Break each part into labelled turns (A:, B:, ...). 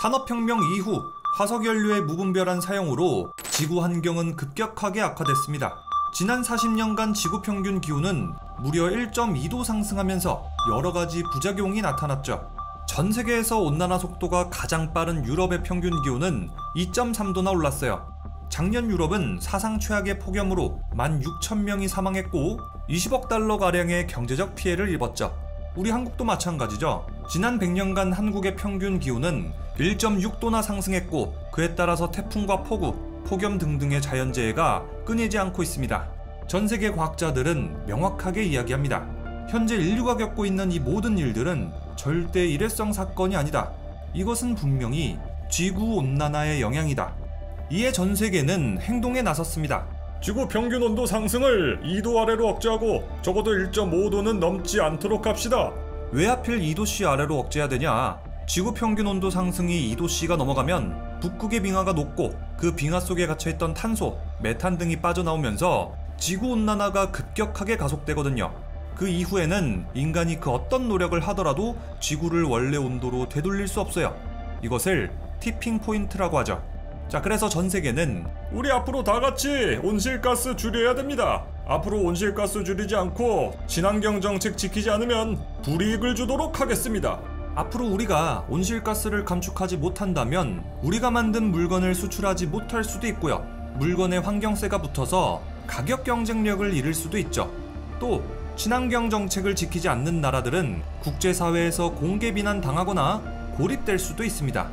A: 산업혁명 이후 화석연료의 무분별한 사용으로 지구 환경은 급격하게 악화됐습니다. 지난 40년간 지구 평균 기온은 무려 1.2도 상승하면서 여러가지 부작용이 나타났죠. 전 세계에서 온난화 속도가 가장 빠른 유럽의 평균 기온은 2.3도나 올랐어요. 작년 유럽은 사상 최악의 폭염으로 16,000명이 사망했고 20억 달러가량의 경제적 피해를 입었죠. 우리 한국도 마찬가지죠. 지난 100년간 한국의 평균 기온은 1.6도나 상승했고 그에 따라서 태풍과 폭우, 폭염 등등의 자연재해가 끊이지 않고 있습니다. 전 세계 과학자들은 명확하게 이야기합니다. 현재 인류가 겪고 있는 이 모든 일들은 절대 일회성 사건이 아니다. 이것은 분명히 지구온난화의 영향이다. 이에 전 세계는 행동에 나섰습니다.
B: 지구 평균 온도 상승을 2도 아래로 억제하고 적어도 1.5도는 넘지 않도록 합시다.
A: 왜 하필 2도씨 아래로 억제해야 되냐? 지구 평균 온도 상승이 2도씨가 넘어가면 북극의 빙하가 녹고 그 빙하 속에 갇혀있던 탄소, 메탄 등이 빠져나오면서 지구온난화가 급격하게 가속되거든요. 그 이후에는 인간이 그 어떤 노력을 하더라도 지구를 원래 온도로 되돌릴 수 없어요. 이것을 티핑 포인트라고 하죠. 자, 그래서 전 세계는
B: 우리 앞으로 다 같이 온실가스 줄여야 됩니다. 앞으로 온실가스 줄이지 않고 친환경 정책 지키지 않으면 불이익을 주도록 하겠습니다.
A: 앞으로 우리가 온실가스를 감축하지 못한다면 우리가 만든 물건을 수출하지 못할 수도 있고요. 물건에 환경세가 붙어서 가격 경쟁력을 잃을 수도 있죠. 또 친환경 정책을 지키지 않는 나라들은 국제사회에서 공개 비난 당하거나 고립될 수도 있습니다.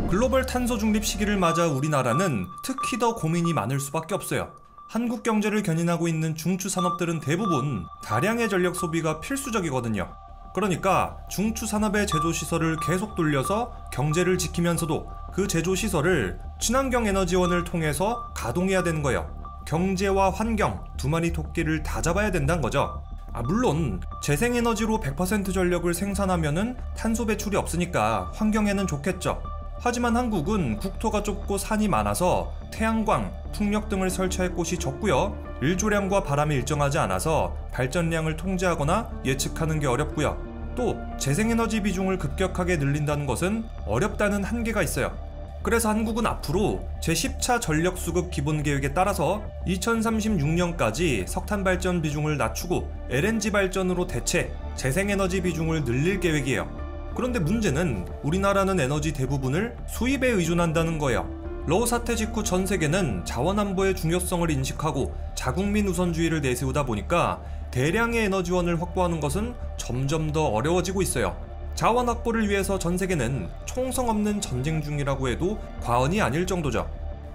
A: 글로벌 탄소 중립 시기를 맞아 우리나라는 특히 더 고민이 많을 수밖에 없어요. 한국 경제를 견인하고 있는 중추 산업들은 대부분 다량의 전력 소비가 필수적이거든요. 그러니까 중추 산업의 제조시설을 계속 돌려서 경제를 지키면서도 그 제조시설을 친환경 에너지원을 통해서 가동해야 되는 거예요. 경제와 환경 두 마리 토끼를 다 잡아야 된다는 거죠. 물론 재생에너지로 100% 전력을 생산하면은 탄소 배출이 없으니까 환경에는 좋겠죠. 하지만 한국은 국토가 좁고 산이 많아서 태양광, 풍력 등을 설치할 곳이 적고요. 일조량과 바람이 일정하지 않아서 발전량을 통제하거나 예측하는 게 어렵고요. 또 재생에너지 비중을 급격하게 늘린다는 것은 어렵다는 한계가 있어요. 그래서 한국은 앞으로 제10차 전력수급 기본계획에 따라서 2036년까지 석탄 발전 비중을 낮추고 LNG 발전으로 대체 재생에너지 비중을 늘릴 계획이에요. 그런데 문제는 우리나라는 에너지 대부분을 수입에 의존한다는 거예요. 러우 사태 직후 전 세계는 자원안보의 중요성을 인식하고 자국민 우선주의를 내세우다 보니까 대량의 에너지원을 확보하는 것은 점점 더 어려워지고 있어요. 자원 확보를 위해서 전 세계는 총성 없는 전쟁 중이라고 해도 과언이 아닐 정도죠.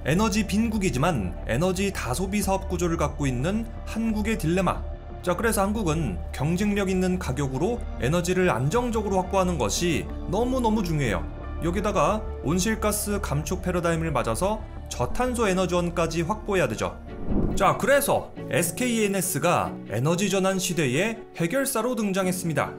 A: 에너지 빈국이지만 에너지 다소비 사업 구조를 갖고 있는 한국의 딜레마. 자, 그래서 한국은 경쟁력 있는 가격으로 에너지를 안정적으로 확보하는 것이 너무너무 중요해요. 여기다가 온실가스 감축 패러다임을 맞아서 저탄소 에너지원까지 확보해야 되죠. 자, 그래서 SKENS가 에너지 전환 시대의 해결사로 등장했습니다.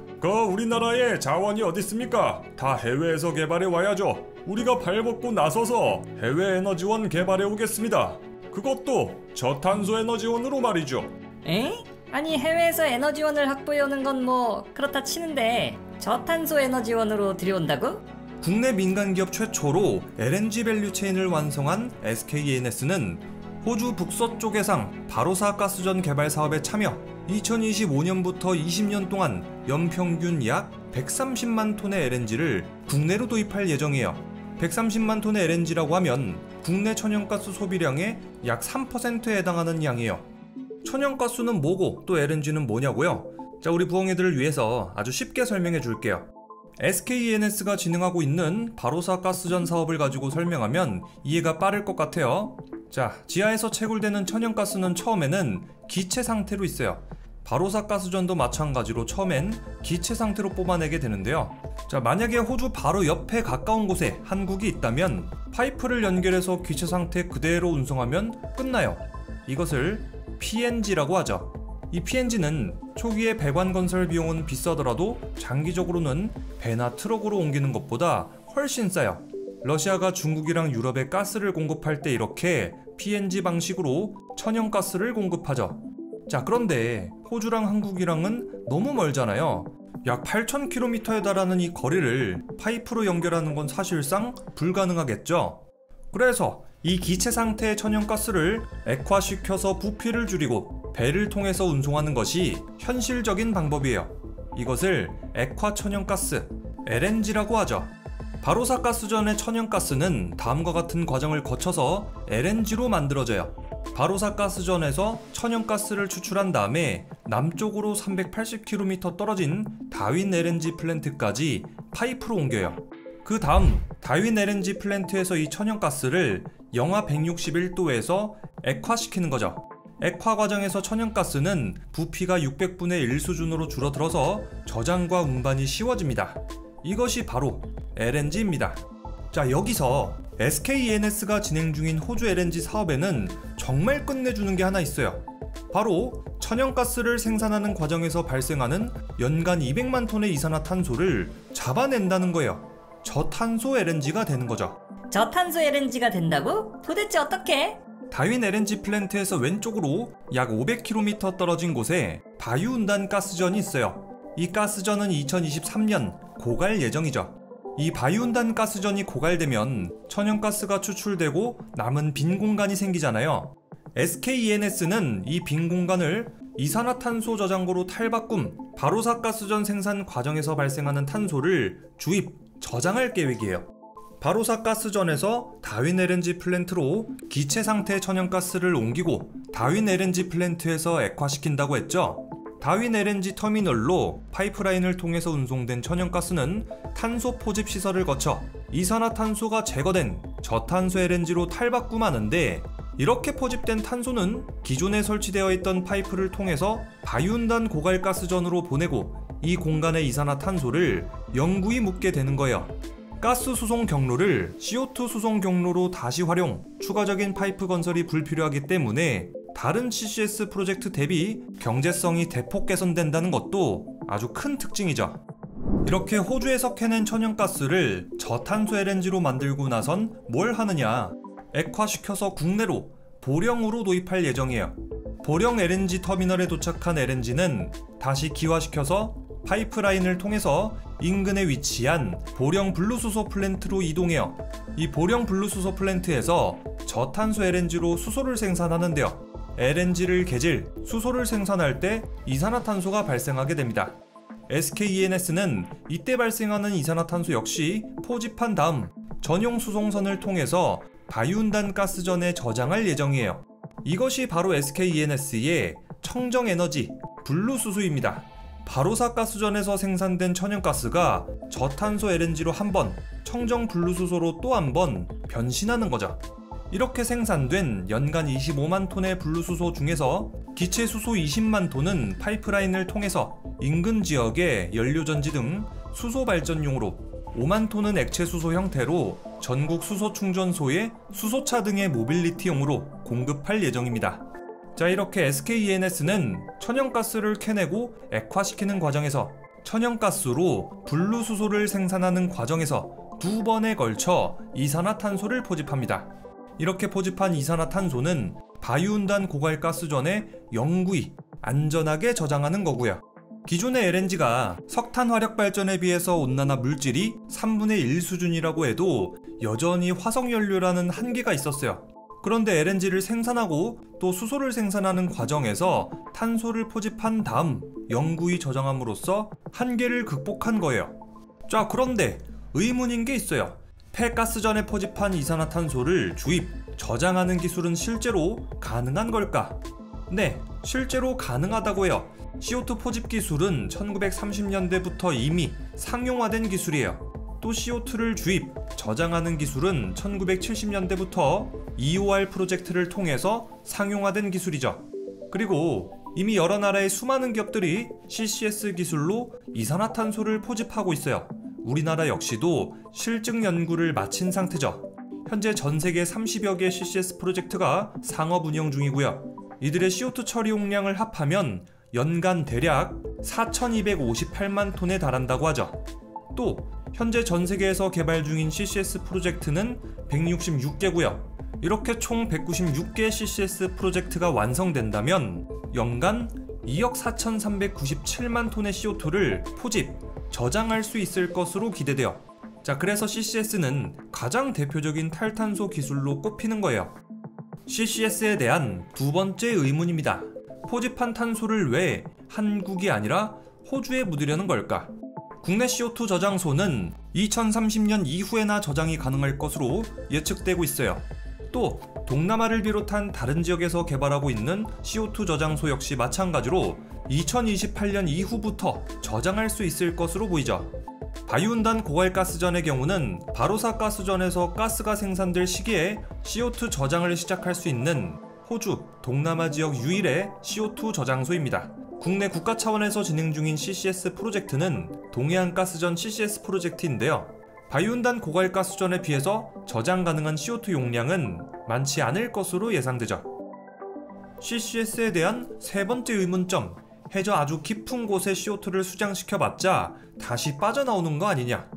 B: 우리나라에 자원이 어디 있습니까? 다 해외에서 개발해 와야죠. 우리가 발벗고 나서서 해외 에너지원 개발해 오겠습니다. 그것도 저탄소 에너지원으로 말이죠.
C: 에? 아니 해외에서 에너지원을 확보해오는 건 뭐 그렇다 치는데 저탄소 에너지원으로 들여온다고?
A: 국내 민간기업 최초로 LNG 밸류체인을 완성한 SKENS는 호주 북서쪽 해상 바로사 가스전 개발 사업에 참여, 2025년부터 20년 동안 연평균 약 130만 톤의 LNG를 국내로 도입할 예정이에요. 130만 톤의 LNG라고 하면 국내 천연가스 소비량의 약 3%에 해당하는 양이에요. 천연가스는 뭐고 또 LNG는 뭐냐고요? 자, 우리 부엉이들을 위해서 아주 쉽게 설명해 줄게요. SKENS가 진행하고 있는 바로사 가스전 사업을 가지고 설명하면 이해가 빠를 것 같아요. 자, 지하에서 채굴되는 천연가스는 처음에는 기체 상태로 있어요. 바로사 가스전도 마찬가지로 처음엔 기체 상태로 뽑아내게 되는데요. 자, 만약에 호주 바로 옆에 가까운 곳에 한국이 있다면 파이프를 연결해서 기체 상태 그대로 운송하면 끝나요. 이것을 PNG라고 하죠. 이 PNG는 초기에 배관 건설 비용은 비싸더라도 장기적으로는 배나 트럭으로 옮기는 것보다 훨씬 싸요. 러시아가 중국이랑 유럽에 가스를 공급할 때 이렇게 PNG 방식으로 천연가스를 공급하죠. 자, 그런데 호주랑 한국이랑은 너무 멀잖아요. 약 8,000km에 달하는 이 거리를 파이프로 연결하는 건 사실상 불가능하겠죠. 그래서 이 기체 상태의 천연가스를 액화시켜서 부피를 줄이고 배를 통해서 운송하는 것이 현실적인 방법이에요. 이것을 액화천연가스, LNG라고 하죠. 바로사 가스전의 천연가스는 다음과 같은 과정을 거쳐서 LNG로 만들어져요. 바로사 가스전에서 천연가스를 추출한 다음에 남쪽으로 380km 떨어진 다윈 LNG 플랜트까지 파이프로 옮겨요. 그 다음 다윈 LNG 플랜트에서 이 천연가스를 영하 161도에서 액화시키는 거죠. 액화 과정에서 천연가스는 부피가 600분의 1 수준으로 줄어들어서 저장과 운반이 쉬워집니다. 이것이 바로 LNG입니다. 자, 여기서 SK-ENS가 진행 중인 호주 LNG 사업에는 정말 끝내주는 게 하나 있어요. 바로 천연가스를 생산하는 과정에서 발생하는 연간 200만 톤의 이산화탄소를 잡아낸다는 거예요. 저탄소 LNG가 되는 거죠.
C: 저탄소 LNG가 된다고? 도대체 어떻게?
A: 다윈 LNG 플랜트에서 왼쪽으로 약 500km 떨어진 곳에 바유운단 가스전이 있어요. 이 가스전은 2023년 고갈 예정이죠. 이 바유운단 가스전이 고갈되면 천연가스가 추출되고 남은 빈 공간이 생기잖아요. SK-ENS는 이 빈 공간을 이산화탄소 저장고로 탈바꿈, 바로사 가스전 생산 과정에서 발생하는 탄소를 주입, 저장할 계획이에요. 바로사 가스전에서 다윈 LNG 플랜트로 기체 상태의 천연가스를 옮기고 다윈 LNG 플랜트에서 액화시킨다고 했죠. 다윈 LNG 터미널로 파이프라인을 통해서 운송된 천연가스는 탄소 포집 시설을 거쳐 이산화탄소가 제거된 저탄소 LNG로 탈바꿈하는데, 이렇게 포집된 탄소는 기존에 설치되어 있던 파이프를 통해서 바유운단 고갈가스전으로 보내고 이 공간의 이산화탄소를 영구히 묻게 되는 거예요. 가스 수송 경로를 CO2 수송 경로로 다시 활용, 추가적인 파이프 건설이 불필요하기 때문에 다른 CCS 프로젝트 대비 경제성이 대폭 개선된다는 것도 아주 큰 특징이죠. 이렇게 호주에서 캐낸 천연가스를 저탄소 LNG로 만들고 나선 뭘 하느냐? 액화시켜서 국내로 보령으로 도입할 예정이에요. 보령 LNG 터미널에 도착한 LNG는 다시 기화시켜서 파이프라인을 통해서 인근에 위치한 보령 블루수소 플랜트로 이동해요. 이 보령 블루수소 플랜트에서 저탄소 LNG로 수소를 생산하는데요. LNG를 개질, 수소를 생산할 때 이산화탄소가 발생하게 됩니다. SK-ENS는 이때 발생하는 이산화탄소 역시 포집한 다음 전용 수송선을 통해서 바유운단 가스전에 저장할 예정이에요. 이것이 바로 SK-ENS의 청정에너지 블루수소입니다. 바로사 가스전에서 생산된 천연가스가 저탄소 LNG로 한 번, 청정 블루수소로 또 한 번 변신하는 거죠. 이렇게 생산된 연간 25만 톤의 블루수소 중에서 기체 수소 20만 톤은 파이프라인을 통해서 인근 지역의 연료전지 등 수소 발전용으로, 5만 톤은 액체 수소 형태로 전국 수소 충전소에 수소차 등의 모빌리티용으로 공급할 예정입니다. 자, 이렇게 SK-ENS는 천연가스를 캐내고 액화시키는 과정에서 천연가스로 블루수소를 생산하는 과정에서 2번에 걸쳐 이산화탄소를 포집합니다. 이렇게 포집한 이산화탄소는 바유운단 고갈가스전에 영구히 안전하게 저장하는 거고요. 기존의 LNG가 석탄 화력 발전에 비해서 온난화 물질이 3분의 1 수준이라고 해도 여전히 화석연료라는 한계가 있었어요. 그런데 LNG를 생산하고 또 수소를 생산하는 과정에서 탄소를 포집한 다음 영구히 저장함으로써 한계를 극복한 거예요. 자, 그런데 의문인 게 있어요. 폐가스전에 포집한 이산화탄소를 주입, 저장하는 기술은 실제로 가능한 걸까? 네, 실제로 가능하다고 해요. CO2 포집 기술은 1930년대부터 이미 상용화된 기술이에요. 또 CO2를 주입, 저장하는 기술은 1970년대부터 EOR 프로젝트를 통해서 상용화된 기술이죠. 그리고 이미 여러 나라의 수많은 기업들이 CCS 기술로 이산화탄소를 포집하고 있어요. 우리나라 역시도 실증 연구를 마친 상태죠. 현재 전 세계 30여 개 CCS 프로젝트가 상업 운영 중이고요. 이들의 CO2 처리 용량을 합하면 연간 대략 4,258만 톤에 달한다고 하죠. 또 현재 전 세계에서 개발 중인 CCS 프로젝트는 166개고요. 이렇게 총 196개 CCS 프로젝트가 완성된다면 연간 2억 4,397만 톤의 CO2를 포집, 저장할 수 있을 것으로 기대돼요. 자, 그래서 CCS는 가장 대표적인 탈탄소 기술로 꼽히는 거예요. CCS에 대한 두 번째 의문입니다. 포집한 탄소를 왜 한국이 아니라 호주에 묻으려는 걸까? 국내 CO2 저장소는 2030년 이후에나 저장이 가능할 것으로 예측되고 있어요. 또 동남아를 비롯한 다른 지역에서 개발하고 있는 CO2 저장소 역시 마찬가지로 2028년 이후부터 저장할 수 있을 것으로 보이죠. 바이온단 고갈가스전의 경우는 바로사 가스전에서 가스가 생산될 시기에 CO2 저장을 시작할 수 있는 호주, 동남아 지역 유일의 CO2 저장소입니다. 국내 국가 차원에서 진행 중인 CCS 프로젝트는 동해안 가스전 CCS 프로젝트인데요. 바이온단 고갈가스전에 비해서 저장 가능한 CO2 용량은 많지 않을 것으로 예상되죠. CCS에 대한 세 번째 의문점, 해저 아주 깊은 곳에 CO2를 수장시켜봤자 다시 빠져나오는 거 아니냐.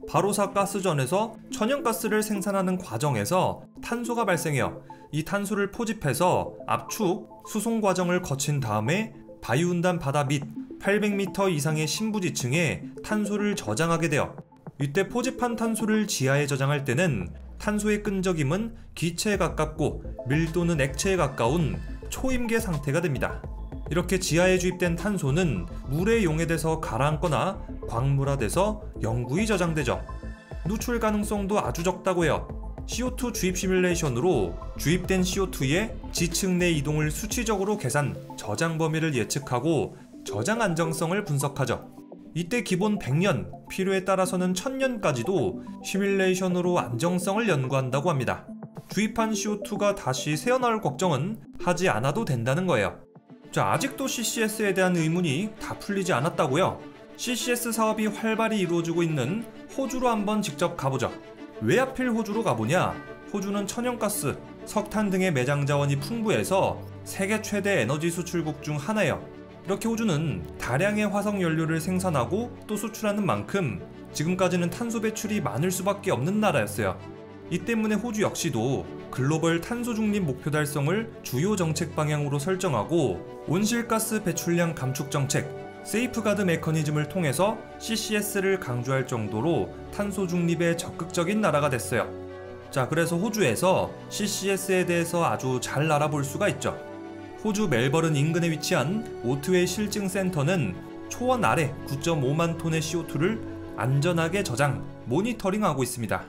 A: 바로사 가스전에서 천연가스를 생산하는 과정에서 탄소가 발생해요. 이 탄소를 포집해서 압축, 수송 과정을 거친 다음에 바이온단 바다 밑 800m 이상의 심부지층에 탄소를 저장하게 돼요. 이때 포집한 탄소를 지하에 저장할 때는 탄소의 끈적임은 기체에 가깝고 밀도는 액체에 가까운 초임계 상태가 됩니다. 이렇게 지하에 주입된 탄소는 물에 용해돼서 가라앉거나 광물화돼서 영구히 저장되죠. 누출 가능성도 아주 적다고 해요. CO2 주입 시뮬레이션으로 주입된 CO2의 지층 내 이동을 수치적으로 계산, 저장 범위를 예측하고 저장 안정성을 분석하죠. 이때 기본 100년, 필요에 따라서는 1000년까지도 시뮬레이션으로 안정성을 연구한다고 합니다. 주입한 CO2가 다시 새어나올 걱정은 하지 않아도 된다는 거예요. 자, 아직도 CCS에 대한 의문이 다 풀리지 않았다고요? CCS 사업이 활발히 이루어지고 있는 호주로 한번 직접 가보죠. 왜 하필 호주로 가보냐? 호주는 천연가스, 석탄 등의 매장 자원이 풍부해서 세계 최대 에너지 수출국 중 하나예요. 이렇게 호주는 다량의 화석 연료를 생산하고 또 수출하는 만큼 지금까지는 탄소 배출이 많을 수밖에 없는 나라였어요. 이 때문에 호주 역시도 글로벌 탄소 중립 목표 달성을 주요 정책 방향으로 설정하고 온실가스 배출량 감축 정책, 세이프가드 메커니즘을 통해서 CCS를 강조할 정도로 탄소 중립에 적극적인 나라가 됐어요. 자, 그래서 호주에서 CCS에 대해서 아주 잘 알아볼 수가 있죠. 호주 멜버른 인근에 위치한 오트웨이 실증 센터는 초원 아래 9.5만 톤의 CO2를 안전하게 저장, 모니터링하고 있습니다.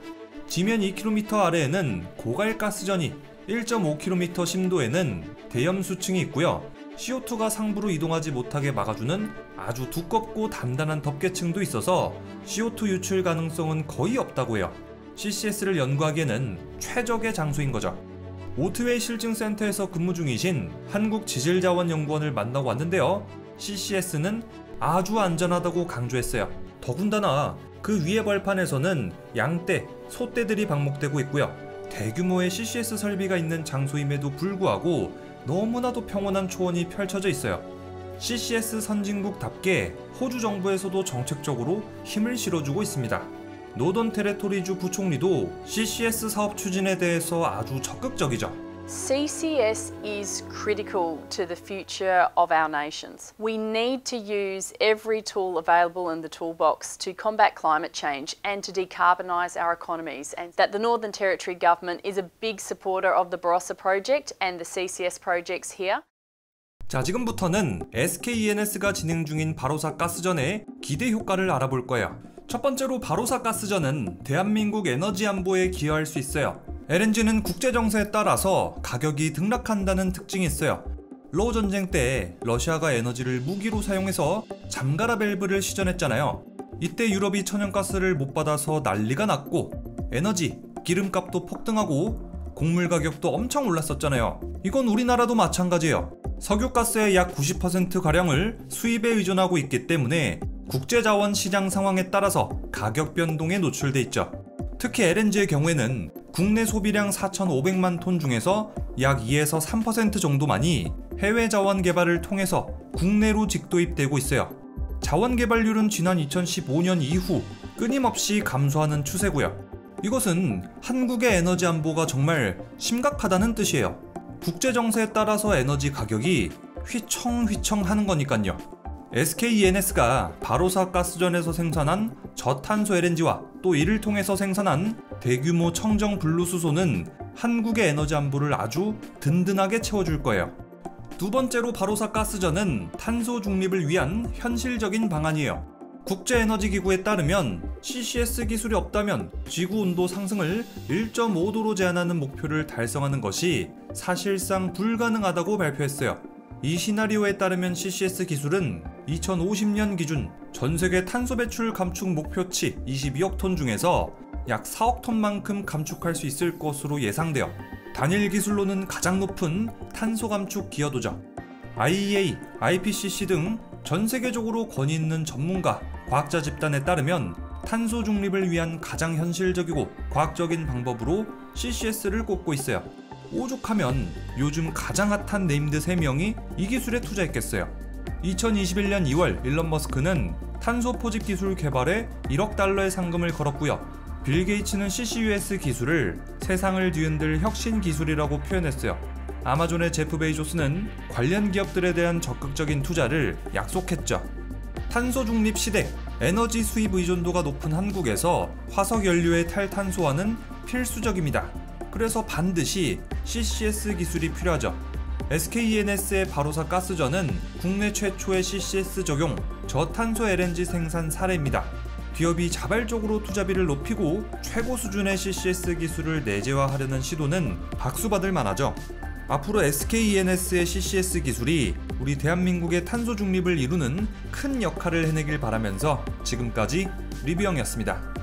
A: 지면 2km 아래에는 고갈가스전이, 1.5km 심도에는 대염수층이 있고요. CO2가 상부로 이동하지 못하게 막아주는 아주 두껍고 단단한 덮개층도 있어서 CO2 유출 가능성은 거의 없다고 해요. CCS를 연구하기에는 최적의 장소인 거죠. 오트웨이 실증센터에서 근무 중이신 한국지질자원연구원을 만나고 왔는데요. CCS는 아주 안전하다고 강조했어요. 더군다나 그 위에 벌판에서는 양떼, 소떼들이 방목되고 있고요. 대규모의 CCS 설비가 있는 장소임에도 불구하고 너무나도 평온한 초원이 펼쳐져 있어요. CCS 선진국답게 호주 정부에서도 정책적으로 힘을 실어주고 있습니다. 노던 테레토리주 부총리도 CCS 사업 추진에 대해서 아주 적극적이죠.
D: CCS is critical to the future of our nations. We need to use every tool available in the toolbox to combat climate change and to decarbonise our economies, and that the Northern Territory Government is a big supporter of the Barossa project and the CCS projects here.
A: 자, 지금부터는 SKENS가 진행 중인 바로사 가스전의 기대 효과를 알아볼 거예요. 첫 번째로 바로사 가스전은 대한민국 에너지 안보에 기여할 수 있어요. LNG는 국제정세에 따라서 가격이 등락한다는 특징이 있어요. 러우 전쟁 때 러시아가 에너지를 무기로 사용해서 잠가라 밸브를 시전했잖아요. 이때 유럽이 천연가스를 못 받아서 난리가 났고 에너지, 기름값도 폭등하고 곡물 가격도 엄청 올랐었잖아요. 이건 우리나라도 마찬가지예요. 석유가스의 약 90%가량을 수입에 의존하고 있기 때문에 국제자원 시장 상황에 따라서 가격 변동에 노출돼 있죠. 특히 LNG의 경우에는 국내 소비량 4,500만 톤 중에서 약 2에서 3% 정도만이 해외 자원 개발을 통해서 국내로 직도입되고 있어요. 자원 개발률은 지난 2015년 이후 끊임없이 감소하는 추세고요. 이것은 한국의 에너지 안보가 정말 심각하다는 뜻이에요. 국제 정세에 따라서 에너지 가격이 휘청휘청 하는 거니깐요. SKENS가 바로사 가스전에서 생산한 저탄소 LNG와 또 이를 통해서 생산한 대규모 청정 분루수소는 한국의 에너지 안보를 아주 든든하게 채워줄 거예요. 두 번째로 바로사 가스전은 탄소 중립을 위한 현실적인 방안이에요. 국제에너지기구에 따르면 CCS 기술이 없다면 지구 온도 상승을 1.5도로 제한하는 목표를 달성하는 것이 사실상 불가능하다고 발표했어요. 이 시나리오에 따르면 CCS 기술은 2050년 기준 전세계 탄소 배출 감축 목표치 22억 톤 중에서 약 4억 톤만큼 감축할 수 있을 것으로 예상되어 단일 기술로는 가장 높은 탄소 감축 기여도죠. IEA, IPCC 등 전 세계적으로 권위 있는 전문가, 과학자 집단에 따르면 탄소 중립을 위한 가장 현실적이고 과학적인 방법으로 CCS를 꼽고 있어요. 오죽하면 요즘 가장 핫한 네임드 3명이 이 기술에 투자했겠어요. 2021년 2월 일론 머스크는 탄소 포집 기술 개발에 1억 달러의 상금을 걸었고요. 빌 게이츠는 CCUS 기술을 세상을 뒤흔들 혁신 기술이라고 표현했어요. 아마존의 제프 베이조스는 관련 기업들에 대한 적극적인 투자를 약속했죠. 탄소 중립 시대, 에너지 수입 의존도가 높은 한국에서 화석 연료의 탈탄소화는 필수적입니다. 그래서 반드시 CCS 기술이 필요하죠. SKENS의 바로사 가스전은 국내 최초의 CCS 적용 저탄소 LNG 생산 사례입니다. 기업이 자발적으로 투자비를 높이고 최고 수준의 CCS 기술을 내재화하려는 시도는 박수받을 만하죠. 앞으로 SKENS의 CCS 기술이 우리 대한민국의 탄소 중립을 이루는 큰 역할을 해내길 바라면서 지금까지 리뷰형이었습니다.